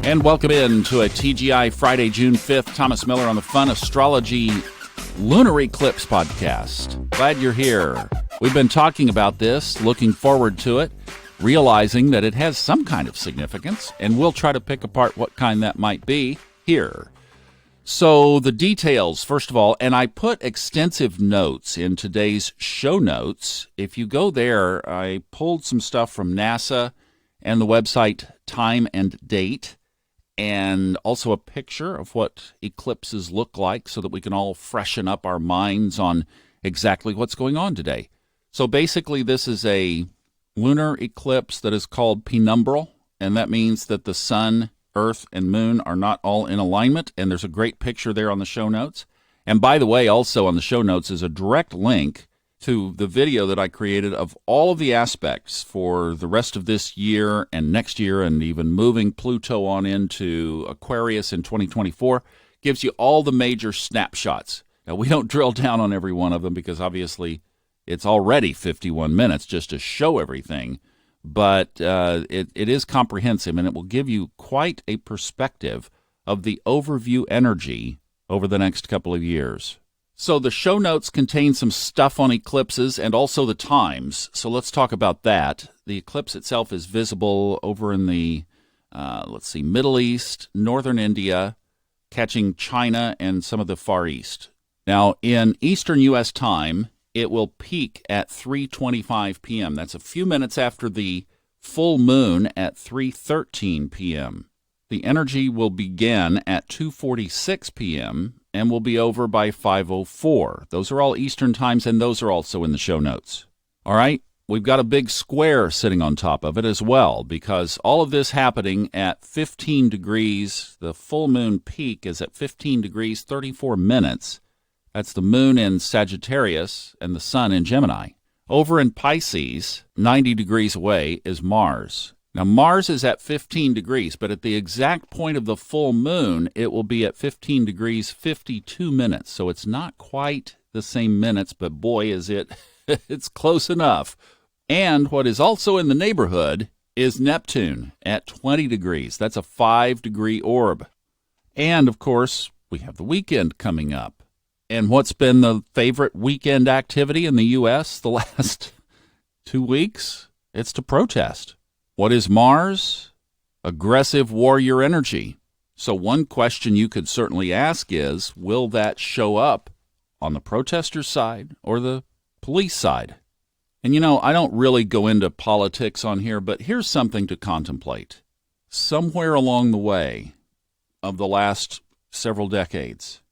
And welcome in to a TGI Friday, June 5th. Thomas Miller on the Fun Astrology Lunar Eclipse podcast. Glad you're here. We've been talking about this, looking forward to it, realizing that it has some kind of significance, and we'll try to pick apart what kind that might be here. So the details, first of all, and I put extensive notes in today's show notes. If you go there, I pulled some stuff from NASA and the website Time and Date, and also a picture of what eclipses look like so that we can all freshen up our minds on exactly what's going on today. So basically, this is a lunar eclipse that is called Penumbral, and that means that the sun, earth, and moon are not all in alignment, and there's a great picture there on the show notes. And by the way, also on the show notes is a direct link to the video that I created of all of the aspects for the rest of this year and next year, and even moving Pluto on into Aquarius in 2024. Gives you all the major snapshots. Now, we don't drill down on every one of them because obviously it's already 51 minutes just to show everything, but it is comprehensive, and it will give you quite a perspective of the overview energy over the next couple of years. So the show notes contain some stuff on eclipses and also the times. So let's talk about that. The eclipse itself is visible over in the, Middle East, northern India, catching China and some of the Far East. Now, in eastern U.S. time, it will peak at 3:25 p.m. That's a few minutes after the full moon at 3:13 p.m. The energy will begin at 2:46 p.m., and will be over by 5:04. Those are all Eastern times, and those are also in the show notes. All right, we've got a big square sitting on top of it as well, because all of this happening at 15 degrees, the full moon peak is at 15 degrees, 34 minutes. That's the moon in Sagittarius and the sun in Gemini. Over in Pisces, 90 degrees away, is Mars. Now, Mars is at 15 degrees, but at the exact point of the full moon, it will be at 15 degrees, 52 minutes. So it's not quite the same minutes, but boy, is it, it's close enough. And what is also in the neighborhood is Neptune at 20 degrees. That's a 5-degree orb. And, of course, we have the weekend coming up. And what's been the favorite weekend activity in the U.S. the last 2 weeks? It's to protest. What is Mars? Aggressive warrior energy. So one question you could certainly ask is, will that show up on the protesters' side or the police side? And I don't really go into politics on here, but here's something to contemplate. Somewhere along the way of the last several decades,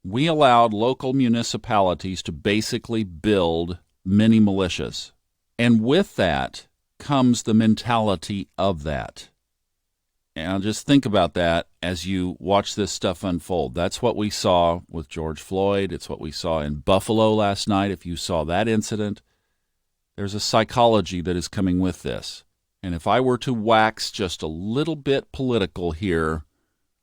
we allowed local municipalities to basically build mini militias. And with that comes the mentality of that. And just think about that as you watch this stuff unfold. That's what we saw with George Floyd. It's what we saw in Buffalo last night. If you saw that incident, there's a psychology that is coming with this. And if I were to wax just a little bit political here,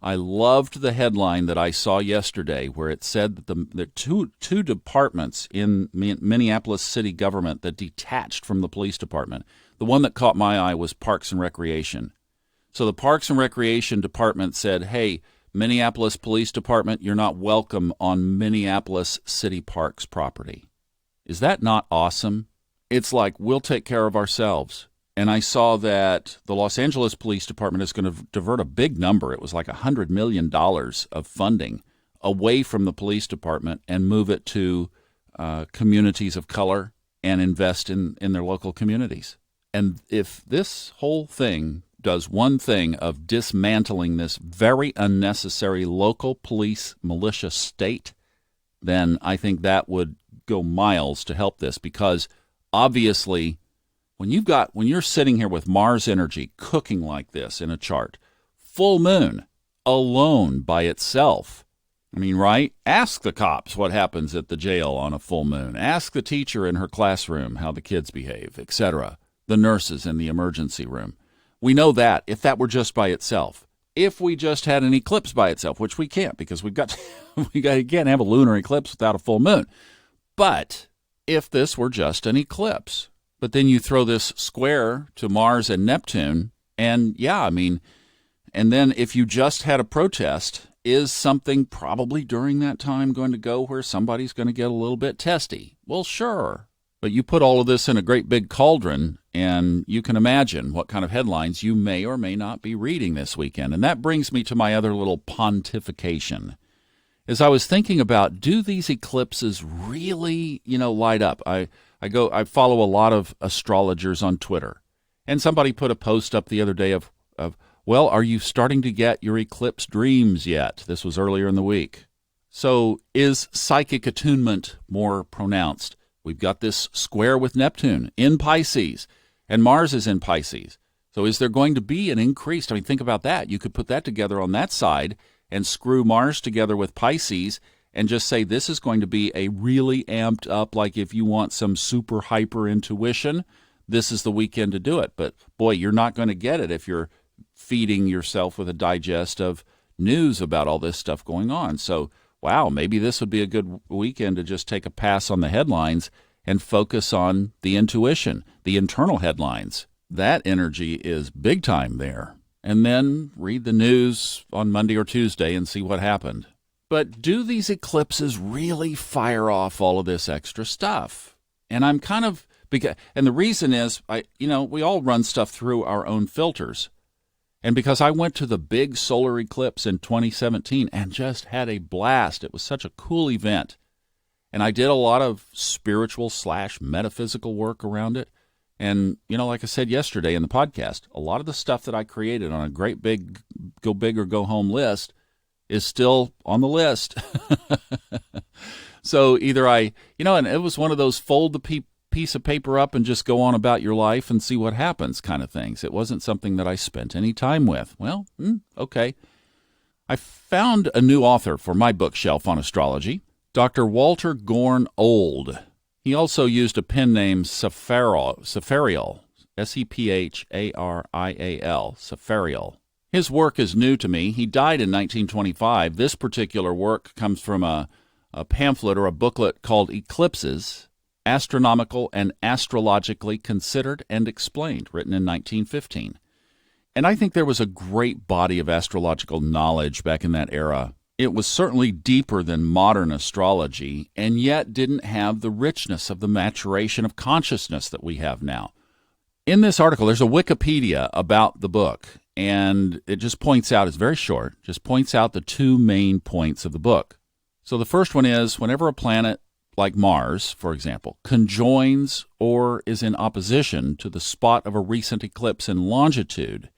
I loved the headline that I saw yesterday where it said that the two departments in Minneapolis city government that detached from the police department. The one that caught my eye was Parks and Recreation. So the Parks and Recreation Department said, hey, Minneapolis Police Department, you're not welcome on Minneapolis City Parks property. Is that not awesome? It's like, we'll take care of ourselves. And I saw that the Los Angeles Police Department is going to divert a big number. It was like $100 million of funding away from the police department and move it to communities of color and invest in their local communities. And if this whole thing does one thing of dismantling this very unnecessary local police militia state, then I think that would go miles to help this, because obviously when you're sitting here with Mars energy cooking like this in a chart, full moon alone by itself, I mean, right? Ask the cops what happens at the jail on a full moon. Ask the teacher in her classroom how the kids behave, etc. The nurses in the emergency room. We know that if that were just by itself. If we just had an eclipse by itself, which we can't, because you can't have a lunar eclipse without a full moon. But if this were just an eclipse, but then you throw this square to Mars and Neptune, and yeah, I mean, And then if you just had a protest, is something probably during that time going to go where somebody's going to get a little bit testy? Well, sure. But you put all of this in a great big cauldron, and you can imagine what kind of headlines you may or may not be reading this weekend. And that brings me to my other little pontification. As I was thinking about, do these eclipses really, light up? I follow a lot of astrologers on Twitter. And somebody put a post up the other day of well, are you starting to get your eclipse dreams yet? This was earlier in the week. So is psychic attunement more pronounced? We've got this square with Neptune in Pisces, and Mars is in Pisces. So is there going to be an increased? Think about that. You could put that together on that side and screw Mars together with Pisces and just say this is going to be a really amped up, like if you want some super hyper intuition, this is the weekend to do it. But boy, you're not going to get it if you're feeding yourself with a digest of news about all this stuff going on. So, wow, maybe this would be a good weekend to just take a pass on the headlines and focus on the intuition, the internal headlines. That energy is big time there. And then read the news on Monday or Tuesday and see what happened. But do these eclipses really fire off all of this extra stuff? And I'm kind of, and the reason is, we all run stuff through our own filters. And because I went to the big solar eclipse in 2017 and just had a blast. It was such a cool event. And I did a lot of spiritual / metaphysical work around it. And, like I said yesterday in the podcast, a lot of the stuff that I created on a great big go big or go home list is still on the list. So either and it was one of those fold the piece of paper up and just go on about your life and see what happens kind of things. It wasn't something that I spent any time with. Well, okay. I found a new author for my bookshelf on astrology, Dr. Walter Gorn Old. He also used a pen name Sepharial, Sepharial, Sepharial. His work is new to me. He died in 1925. This particular work comes from a pamphlet or a booklet called Eclipses, Astronomical and Astrologically Considered and Explained, written in 1915. And I think there was a great body of astrological knowledge back in that era. It was certainly deeper than modern astrology, and yet didn't have the richness of the maturation of consciousness that we have now. In this article, there's a Wikipedia about the book, and it just points out, it's very short, just points out the two main points of the book. So the first one is, whenever a planet like Mars, for example, conjoins or is in opposition to the spot of a recent eclipse in longitude,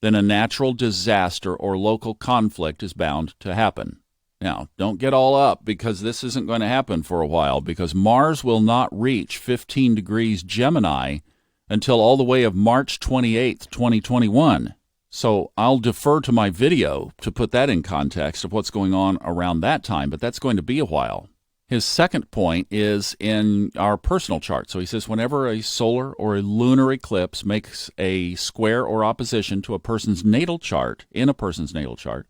then a natural disaster or local conflict is bound to happen. Now, don't get all up because this isn't going to happen for a while, because Mars will not reach 15 degrees Gemini until all the way of March 28th, 2021. So I'll defer to my video to put that in context of what's going on around that time, but that's going to be a while. His second point is in our personal chart. So he says whenever a solar or a lunar eclipse makes a square or opposition to a person's natal chart, in a person's natal chart,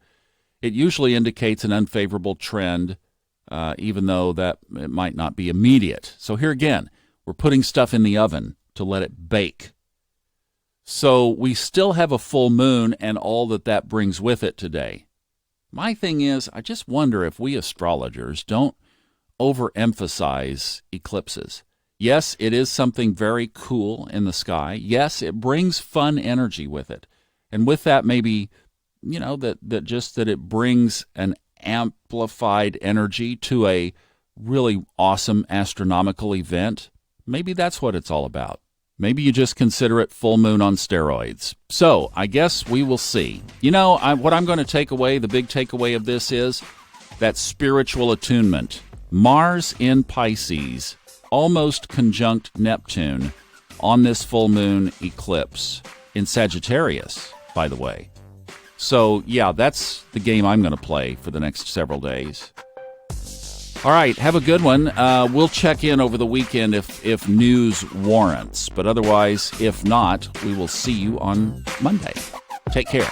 it usually indicates an unfavorable trend, even though that it might not be immediate. So here again, we're putting stuff in the oven to let it bake. So we still have a full moon and all that brings with it today. My thing is, I just wonder if we astrologers don't overemphasize eclipses. Yes, it is something very cool in the sky. Yes, it brings fun energy with it. And with that, maybe, that it brings an amplified energy to a really awesome astronomical event. Maybe that's what it's all about. Maybe you just consider it full moon on steroids. So I guess we will see. What I'm going to take away, the big takeaway of this is that spiritual attunement. Mars in Pisces, almost conjunct Neptune on this full moon eclipse in Sagittarius, by the way. So, yeah, that's the game I'm going to play for the next several days. All right, have a good one. We'll check in over the weekend if news warrants. But otherwise, if not, we will see you on Monday. Take care.